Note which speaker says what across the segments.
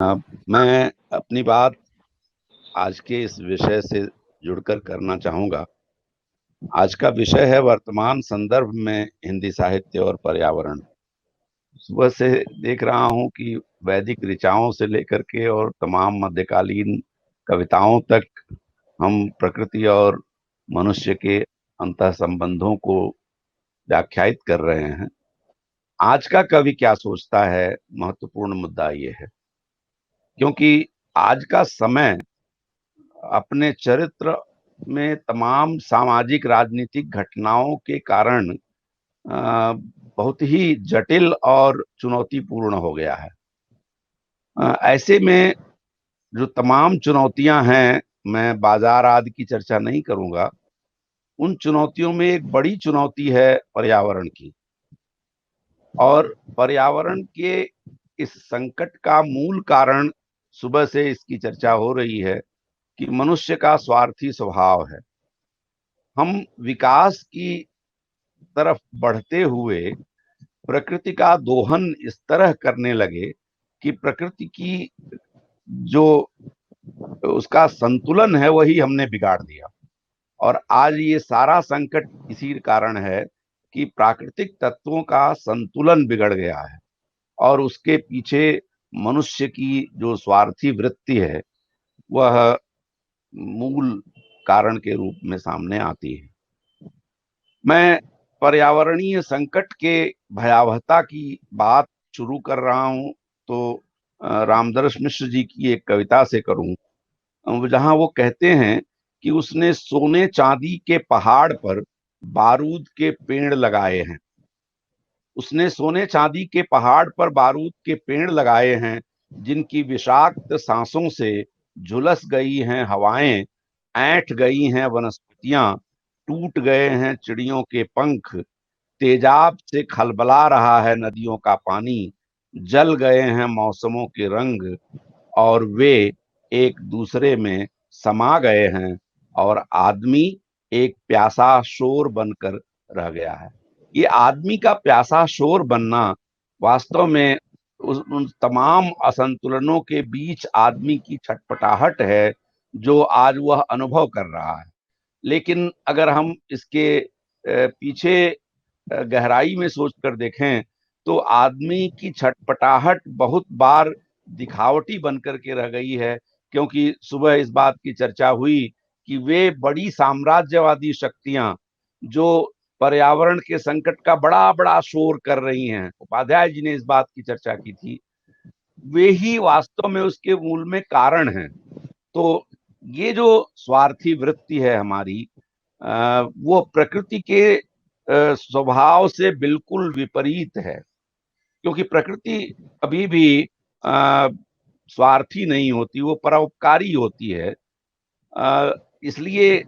Speaker 1: मैं अपनी बात आज के इस विषय से जुड़कर करना चाहूँगा। आज का विषय है वर्तमान संदर्भ में हिंदी साहित्य और पर्यावरण। सुबह से देख रहा हूँ कि वैदिक ऋचाओं से लेकर के और तमाम मध्यकालीन कविताओं तक हम प्रकृति और मनुष्य के अंतःसंबंधों को व्याख्यायित कर रहे हैं। आज का कवि क्या सोचता है, महत्वपूर्ण मुद्दा ये है। क्योंकि आज का समय अपने चरित्र में तमाम सामाजिक राजनीतिक घटनाओं के कारण बहुत ही जटिल और चुनौतीपूर्ण हो गया है। ऐसे में जो तमाम चुनौतियां हैं, मैं बाजार आदि की चर्चा नहीं करूंगा। उन चुनौतियों में एक बड़ी चुनौती है पर्यावरण की। और पर्यावरण के इस संकट का मूल कारण, सुबह से इसकी चर्चा हो रही है कि मनुष्य का स्वार्थी स्वभाव है। हम विकास की तरफ बढ़ते हुए प्रकृति का दोहन इस तरह करने लगे कि प्रकृति की जो उसका संतुलन है वही हमने बिगाड़ दिया। और आज ये सारा संकट इसी कारण है कि प्राकृतिक तत्वों का संतुलन बिगड़ गया है। और उसके पीछे मनुष्य की जो स्वार्थी वृत्ति है वह मूल कारण के रूप में सामने आती है। मैं पर्यावरणीय संकट के भयावहता की बात शुरू कर रहा हूं तो रामदर्श मिश्र जी की एक कविता से करूं, जहां वो कहते हैं कि उसने सोने चांदी के पहाड़ पर बारूद के पेड़ लगाए हैं। उसने सोने चांदी के पहाड़ पर बारूद के पेड़ लगाए हैं, जिनकी विषाक्त सांसों से झुलस गई हैं हवाएं, ऐंठ गई हैं वनस्पतियां, टूट गए हैं चिड़ियों के पंख, तेजाब से खलबला रहा है नदियों का पानी, जल गए हैं मौसमों के रंग, और वे एक दूसरे में समा गए हैं, और आदमी एक प्यासा शोर बनकर रह गया है। ये आदमी का प्यासा शोर बनना वास्तव में उन तमाम असंतुलनों के बीच आदमी की छटपटाहट है जो आज वह अनुभव कर रहा है। लेकिन अगर हम इसके पीछे गहराई में सोचकर देखें तो आदमी की छटपटाहट बहुत बार दिखावटी बनकर के रह गई है। क्योंकि सुबह इस बात की चर्चा हुई कि वे बड़ी साम्राज्यवादी शक्तियां जो पर्यावरण के संकट का बड़ा बड़ा शोर कर रही हैं, उपाध्याय जी ने इस बात की चर्चा की थी, वे ही वास्तव में उसके मूल में कारण हैं। तो ये जो स्वार्थी वृत्ति है हमारी, वो प्रकृति के स्वभाव से बिल्कुल विपरीत है। क्योंकि प्रकृति कभी भी अ, स्वार्थी नहीं होती, वो परोपकारी होती है। इसलिए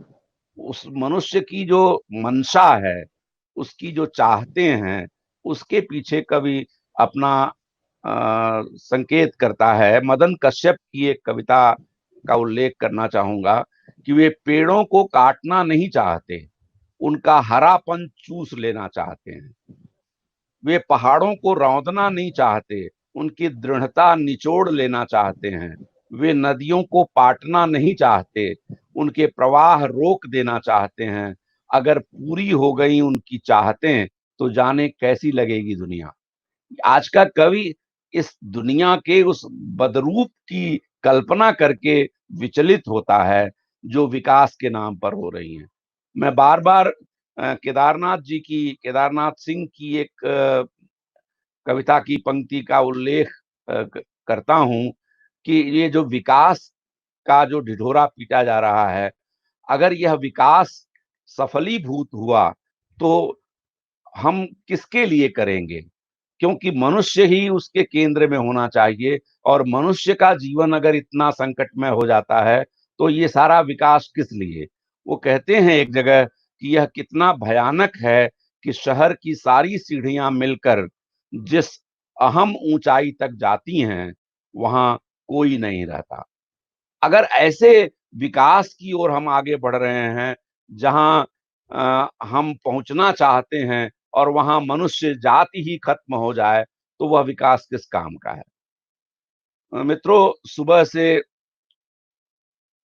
Speaker 1: उस मनुष्य की जो मंशा है, उसकी जो चाहते हैं, उसके पीछे कभी अपना संकेत करता है। मदन कश्यप की एक कविता का उल्लेख करना चाहूंगा कि वे पेड़ों को काटना नहीं चाहते, उनका हरापन चूस लेना चाहते हैं। वे पहाड़ों को रौंदना नहीं चाहते, उनकी दृढ़ता निचोड़ लेना चाहते हैं। वे नदियों को पाटना नहीं चाहते, उनके प्रवाह रोक देना चाहते हैं। अगर पूरी हो गई उनकी चाहतें तो जाने कैसी लगेगी दुनिया। आज का कवि इस दुनिया के उस बदरूप की कल्पना करके विचलित होता है जो विकास के नाम पर हो रही है। मैं बार बार केदारनाथ सिंह की एक कविता की पंक्ति का उल्लेख करता हूं कि ये जो विकास का जो ढिढोरा पीटा जा रहा है, अगर यह विकास सफलीभूत हुआ तो हम किसके लिए करेंगे। क्योंकि मनुष्य ही उसके केंद्र में होना चाहिए। और मनुष्य का जीवन अगर इतना संकट में हो जाता है तो ये सारा विकास किस लिए। वो कहते हैं एक जगह कि यह कितना भयानक है कि शहर की सारी सीढ़ियां मिलकर जिस अहम ऊंचाई तक जाती हैं वहां कोई नहीं रहता। अगर ऐसे विकास की ओर हम आगे बढ़ रहे हैं जहां हम पहुंचना चाहते हैं और वहां मनुष्य जाति ही खत्म हो जाए तो वह विकास किस काम का है। मित्रों, सुबह से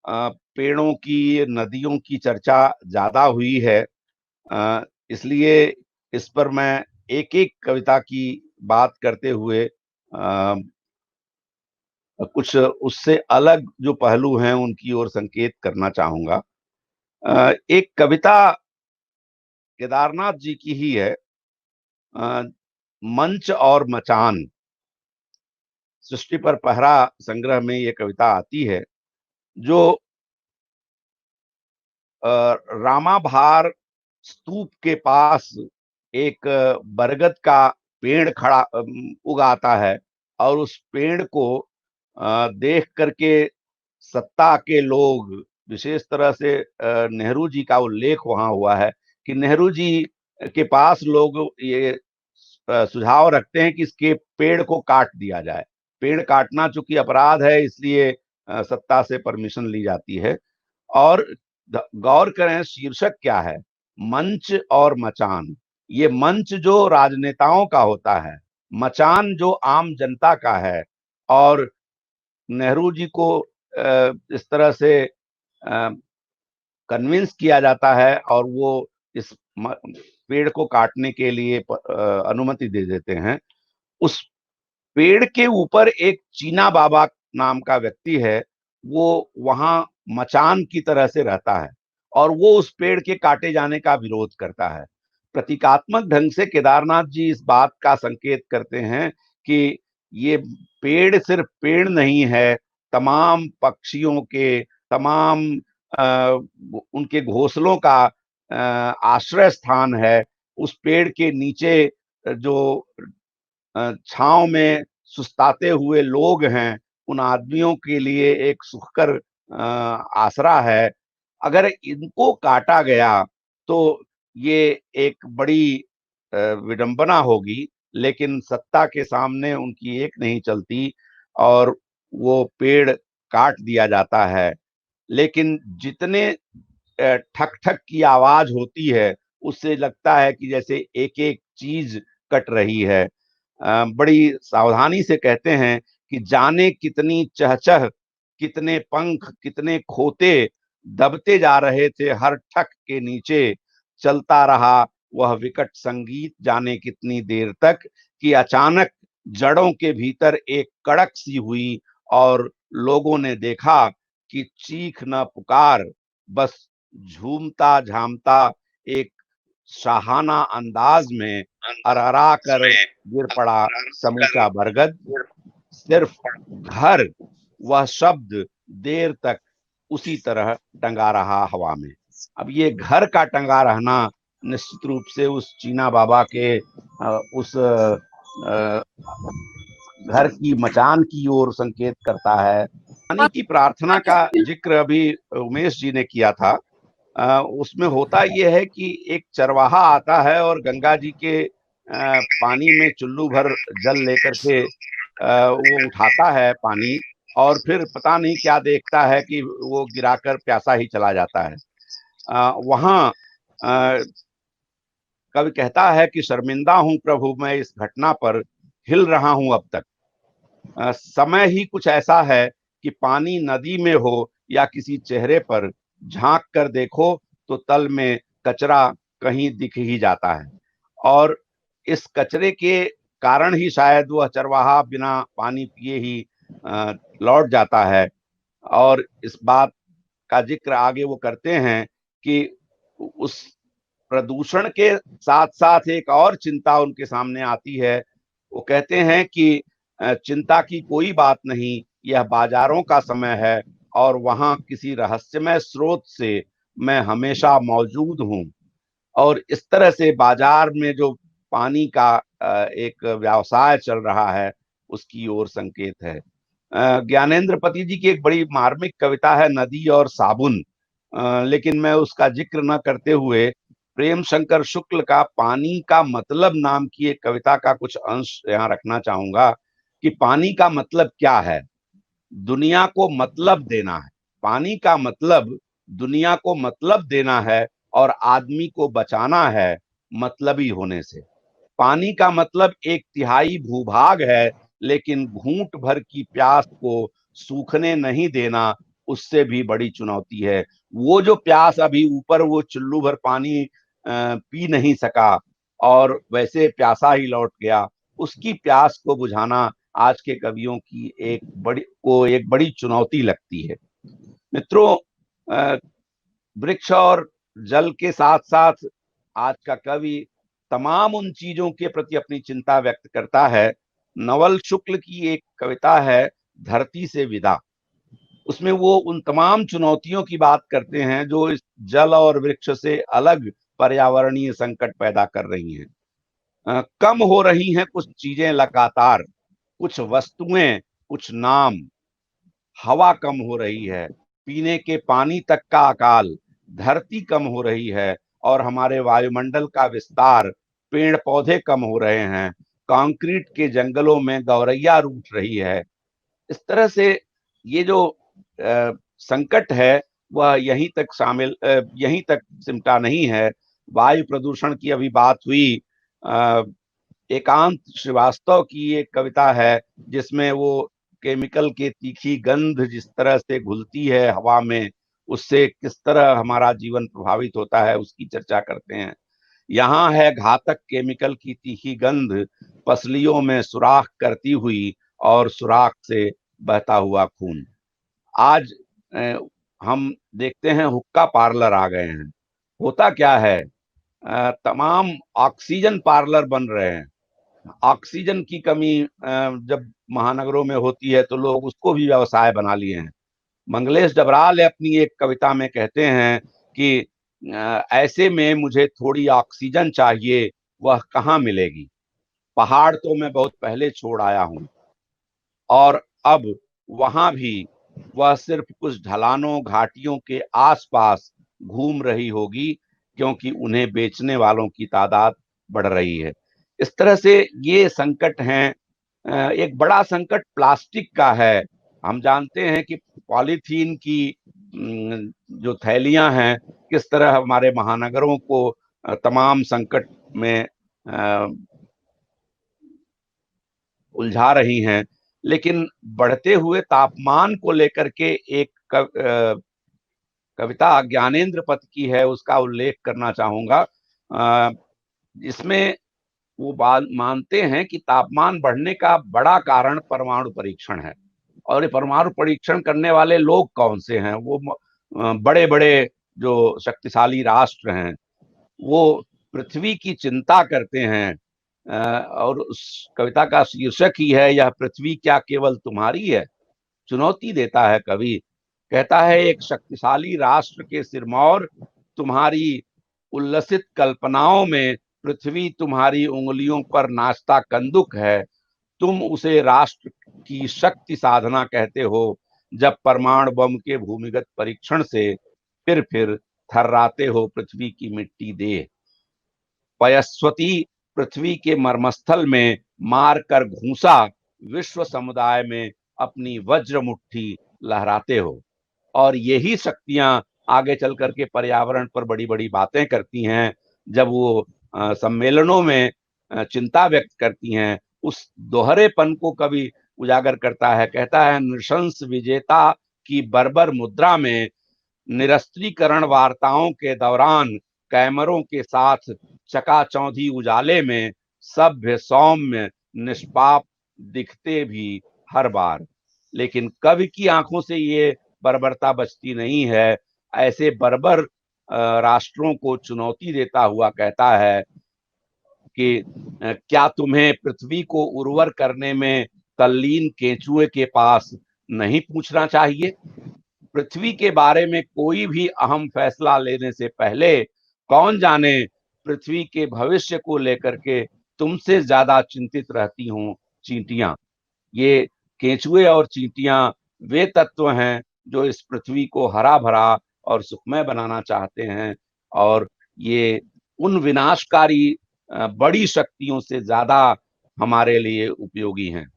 Speaker 1: पेड़ों की, नदियों की चर्चा ज़्यादा हुई है। इसलिए इस पर मैं एक-एक कविता की बात करते हुए कुछ उससे अलग जो पहलू हैं उनकी ओर संकेत करना चाहूँगा। एक कविता केदारनाथ जी की ही है, अ, मंच और मचान। सृष्टि पर पहरा संग्रह में ये कविता आती है, जो रामाभार स्तूप के पास एक बरगद का पेड़ खड़ा उगा आता है, और उस पेड़ को देख करके सत्ता के लोग, विशेष तरह से नेहरू जी का उल्लेख वहाँ हुआ है कि नेहरू जी के पास लोग ये सुझाव रखते हैं कि इसके पेड़ को काट दिया जाए। पेड़ काटना चूंकि अपराध है, इसलिए सत्ता से परमिशन ली जाती है। और गौर करें शीर्षक क्या है, मंच और मचान। ये मंच जो राजनेताओं का होता है, मचान जो आम जनता का है। और नेहरू जी को इस तरह से कन्विंस किया जाता है और वो इस पेड़ को काटने के लिए अनुमति दे देते हैं। उस पेड़ के ऊपर एक चीना बाबा नाम का व्यक्ति है, वो वहां मचान की तरह से रहता है और वो उस पेड़ के काटे जाने का विरोध करता है। प्रतीकात्मक ढंग से केदारनाथ जी इस बात का संकेत करते हैं कि ये पेड़ सिर्फ पेड़ नहीं है, तमाम पक्षियों के, तमाम उनके घोंसलों का आश्रय स्थान है। उस पेड़ के नीचे जो छांव में सुस्ताते हुए लोग हैं, उन आदमियों के लिए एक सुखकर आसरा है। अगर इनको काटा गया तो ये एक बड़ी विडंबना होगी, लेकिन सत्ता के सामने उनकी एक नहीं चलती और वो पेड़ काट दिया जाता है। लेकिन जितने ठक ठक की आवाज होती है, उससे लगता है कि जैसे एक एक चीज कट रही है। बड़ी सावधानी से कहते हैं कि जाने कितनी चहचह, कितने पंख, कितने खोते दबते जा रहे थे हर ठक के नीचे। चलता रहा वह विकट संगीत जाने कितनी देर तक, कि अचानक जड़ों के भीतर एक कड़क सी हुई और लोगों ने देखा कि चीख न पुकार, बस झूमता झामता एक शाहाना अंदाज में अररा कर गिर पड़ा समूचा बरगद। सिर्फ घर, वह शब्द देर तक उसी तरह टंगा रहा हवा में। अब ये घर का टंगा रहना निश्चित रूप से उस चीना बाबा के उस घर की मचान की ओर संकेत करता है। पानी की प्रार्थना का जिक्र अभी उमेश जी ने किया था। उसमें होता यह है कि एक चरवाहा आता है और गंगा जी के पानी में चुल्लू भर जल लेकर के वो उठाता है पानी, और फिर पता नहीं क्या देखता है कि वो गिराकर प्यासा ही चला जाता है। वहां कवि कहता है कि शर्मिंदा हूं प्रभु मैं इस घटना पर, हिल रहा हूं अब तक। समय ही कुछ ऐसा है कि पानी नदी में हो या किसी चेहरे पर, झांक कर देखो तो तल में कचरा कहीं दिख ही जाता है। और इस कचरे के कारण ही शायद वह चरवाहा बिना पानी पिए ही लौट जाता है। और इस बात का जिक्र आगे वो करते हैं कि उस प्रदूषण के साथ साथ एक और चिंता उनके सामने आती है। वो कहते हैं कि चिंता की कोई बात नहीं, यह बाजारों का समय है और वहां किसी रहस्यमय स्रोत से मैं हमेशा मौजूद हूं। और इस तरह से बाजार में जो पानी का एक व्यवसाय चल रहा है, उसकी ओर संकेत है। ज्ञानेंद्र पति जी की एक बड़ी मार्मिक कविता है नदी और साबुन, लेकिन मैं उसका जिक्र न करते हुए प्रेम शंकर शुक्ल का पानी का मतलब नाम की एक कविता का कुछ अंश यहाँ रखना चाहूंगा कि पानी का मतलब क्या है। दुनिया को मतलब देना है। पानी का मतलब दुनिया को मतलब देना है और आदमी को बचाना है मतलबी होने से। पानी का मतलब एक तिहाई भूभाग है लेकिन घूंट भर की प्यास को सूखने नहीं देना उससे भी बड़ी चुनौती है। वो जो प्यास अभी ऊपर वो चुल्लू भर पानी पी नहीं सका और वैसे प्यासा ही लौट गया, उसकी प्यास को बुझाना आज के कवियों की एक बड़ी चुनौती लगती है। मित्रों, वृक्ष और जल के साथ साथ आज का कवि तमाम उन चीजों के प्रति अपनी चिंता व्यक्त करता है। नवल शुक्ल की एक कविता है धरती से विदा, उसमें वो उन तमाम चुनौतियों की बात करते हैं जो इस जल और वृक्ष से अलग पर्यावरणीय संकट पैदा कर रही हैं। कम हो रही हैं कुछ चीजें लगातार, कुछ वस्तुएं, कुछ नाम, हवा कम हो रही है, पीने के पानी तक का अकाल, धरती कम हो रही है और हमारे वायुमंडल का विस्तार, पेड़ पौधे कम हो रहे हैं, कंक्रीट के जंगलों में गौरैया रूठ रही है। इस तरह से ये जो संकट है वह यहीं तक सिमटा नहीं है। वायु प्रदूषण की अभी बात हुई। एकांत श्रीवास्तव की एक कविता है जिसमें वो केमिकल की तीखी गंध जिस तरह से घुलती है हवा में, उससे किस तरह हमारा जीवन प्रभावित होता है उसकी चर्चा करते हैं। यहाँ है घातक केमिकल की तीखी गंध, पसलियों में सुराख करती हुई और सुराख से बहता हुआ खून। आज हम देखते हैं हुक्का पार्लर आ गए हैं। होता क्या है, तमाम ऑक्सीजन पार्लर बन रहे हैं। ऑक्सीजन की कमी जब महानगरों में होती है तो लोग उसको भी व्यवसाय बना लिए हैं। मंगलेश डबराल अपनी एक कविता में कहते हैं कि ऐसे में मुझे थोड़ी ऑक्सीजन चाहिए, वह कहाँ मिलेगी, पहाड़ तो मैं बहुत पहले छोड़ आया हूँ और अब वहां भी वह सिर्फ कुछ ढलानों घाटियों के आसपास घूम रही होगी क्योंकि उन्हें बेचने वालों की तादाद बढ़ रही है। इस तरह से ये संकट हैं। एक बड़ा संकट प्लास्टिक का है। हम जानते हैं कि पॉलीथीन की जो थैलियां हैं किस तरह हमारे महानगरों को तमाम संकट में उलझा रही हैं। लेकिन बढ़ते हुए तापमान को लेकर के एक कविता ज्ञानेंद्र पथ की है, उसका उल्लेख करना चाहूंगा। जिसमें वो मानते हैं कि तापमान बढ़ने का बड़ा कारण परमाणु परीक्षण है। और ये परमाणु परीक्षण करने वाले लोग कौन से हैं? वो बड़े बड़े जो शक्तिशाली राष्ट्र हैं, वो पृथ्वी की चिंता करते हैं। और उस कविता का शीर्षक ही है यह पृथ्वी क्या केवल तुम्हारी है। चुनौती देता है कवि, कहता है एक शक्तिशाली राष्ट्र के सिरमौर, तुम्हारी उल्लसित कल्पनाओं में पृथ्वी तुम्हारी उंगलियों पर नाचता कंदुक है। तुम उसे राष्ट्र की शक्ति साधना कहते हो जब परमाणु बम के भूमिगत परीक्षण से फिर थर्राते हो पृथ्वी की मिट्टी दे। पयस्वती पृथ्वी के मर्मस्थल में मार कर घूसा, विश्व समुदाय में अपनी वज्र मुट्ठी लहराते हो। और यही शक्तियां आगे चल करके पर्यावरण पर बड़ी बड़ी बातें करती हैं। जब वो सम्मेलनों में चिंता व्यक्त करती हैं, उस दोहरेपन को कभी उजागर करता है। कहता है नृशंस विजेता की बर्बर मुद्रा में, निरस्त्रीकरण वार्ताओं के दौरान कैमरों के साथ चकाचौंधी उजाले में, सभ्य सौम्य निष्पाप दिखते भी हर बार। लेकिन कवि की आंखों से ये बर्बरता बचती नहीं है। ऐसे बर्बर राष्ट्रों को चुनौती देता हुआ कहता है कि क्या तुम्हें पृथ्वी को उर्वर करने में तल्लीन केंचुए के पास नहीं पूछना चाहिए? पृथ्वी के बारे में कोई भी अहम फैसला लेने से पहले कौन जाने पृथ्वी के भविष्य को लेकर के तुमसे ज्यादा चिंतित रहती हों चींटियां। ये केंचुए और चींटियां वे तत्व हैं जो इस पृथ्वी को हरा भरा और सुखमय बनाना चाहते हैं और ये उन विनाशकारी बड़ी शक्तियों से ज्यादा हमारे लिए उपयोगी हैं।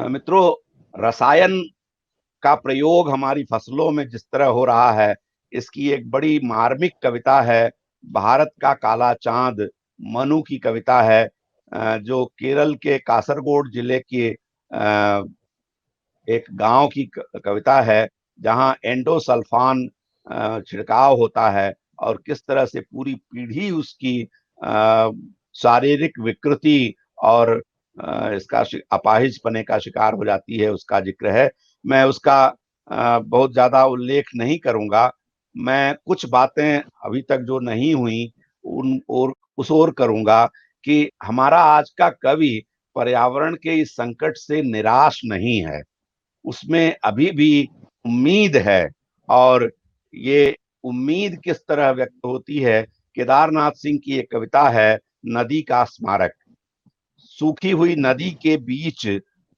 Speaker 1: मित्रों, रसायन का प्रयोग हमारी फसलों में जिस तरह हो रहा है, इसकी एक बड़ी मार्मिक कविता है भारत का काला चांद, मनु की कविता है। जो केरल के कासरगोड जिले के एक गांव की कविता है, जहां एंडोसल्फान छिड़काव होता है और किस तरह से पूरी पीढ़ी उसकी शारीरिक विकृति और इसका अपाहिज पने का शिकार हो जाती है, उसका जिक्र है। मैं उसका बहुत ज्यादा उल्लेख नहीं करूंगा। मैं कुछ बातें अभी तक जो नहीं हुई उन और उस ओर करूंगा कि हमारा आज का कवि पर्यावरण के इस संकट से निराश नहीं है, उसमें अभी भी उम्मीद है। और ये उम्मीद किस तरह व्यक्त होती है, केदारनाथ सिंह की एक कविता है, नदी का स्मारक। सूखी हुई नदी के बीच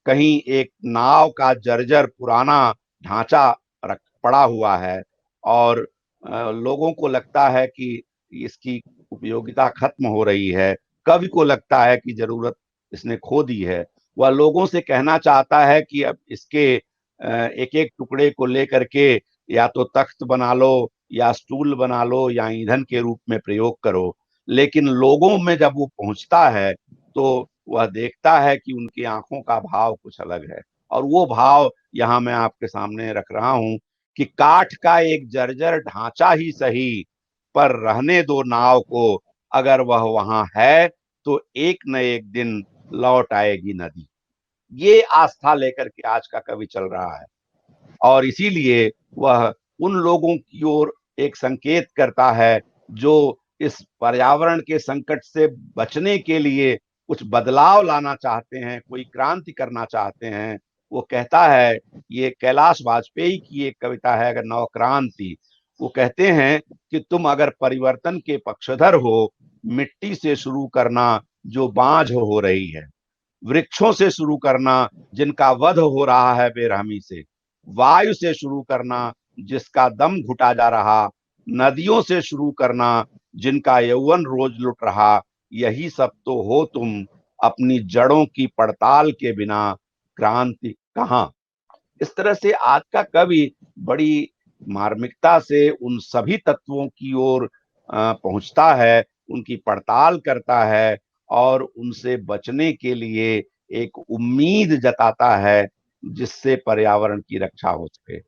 Speaker 1: कहीं एक नाव का जर्जर पुराना ढांचा रख पड़ा हुआ है, और लोगों को लगता है कि इसकी उपयोगिता खत्म हो रही है। कवि को लगता है कि जरूरत इसने खो दी है। वह लोगों से कहना चाहता है कि अब इसके एक एक टुकड़े को लेकर के या तो तख्त बना लो, या स्टूल बना लो, या ईंधन के रूप में प्रयोग करो। लेकिन लोगों में जब वो पहुंचता है तो वह देखता है कि उनकी आंखों का भाव कुछ अलग है। और वो भाव यहाँ मैं आपके सामने रख रहा हूं कि काठ का एक जर्जर ढांचा ही सही, पर रहने दो नाव को, अगर वह वहां है तो एक न एक दिन लौट आएगी नदी। ये आस्था लेकर के आज का कवि चल रहा है, और इसीलिए वह उन लोगों की ओर एक संकेत करता है जो इस पर्यावरण के संकट से बचने के लिए कुछ बदलाव लाना चाहते हैं, कोई क्रांति करना चाहते हैं। वो कहता है, ये कैलाश वाजपेयी की एक कविता है, अगर नवक्रांति। वो कहते हैं कि तुम अगर परिवर्तन के पक्षधर हो, मिट्टी से शुरू करना जो बांझ हो रही है, वृक्षों से शुरू करना जिनका वध हो रहा है बेरहमी से, वायु से शुरू करना जिसका दम घुटा जा रहा, नदियों से शुरू करना जिनका यौवन रोज लुट रहा, यही सब तो हो तुम, अपनी जड़ों की पड़ताल के बिना क्रांति कहाँ। इस तरह से आज का कवि बड़ी मार्मिकता से उन सभी तत्वों की ओर पहुंचता है, उनकी पड़ताल करता है, और उनसे बचने के लिए एक उम्मीद जताता है जिससे पर्यावरण की रक्षा हो सके।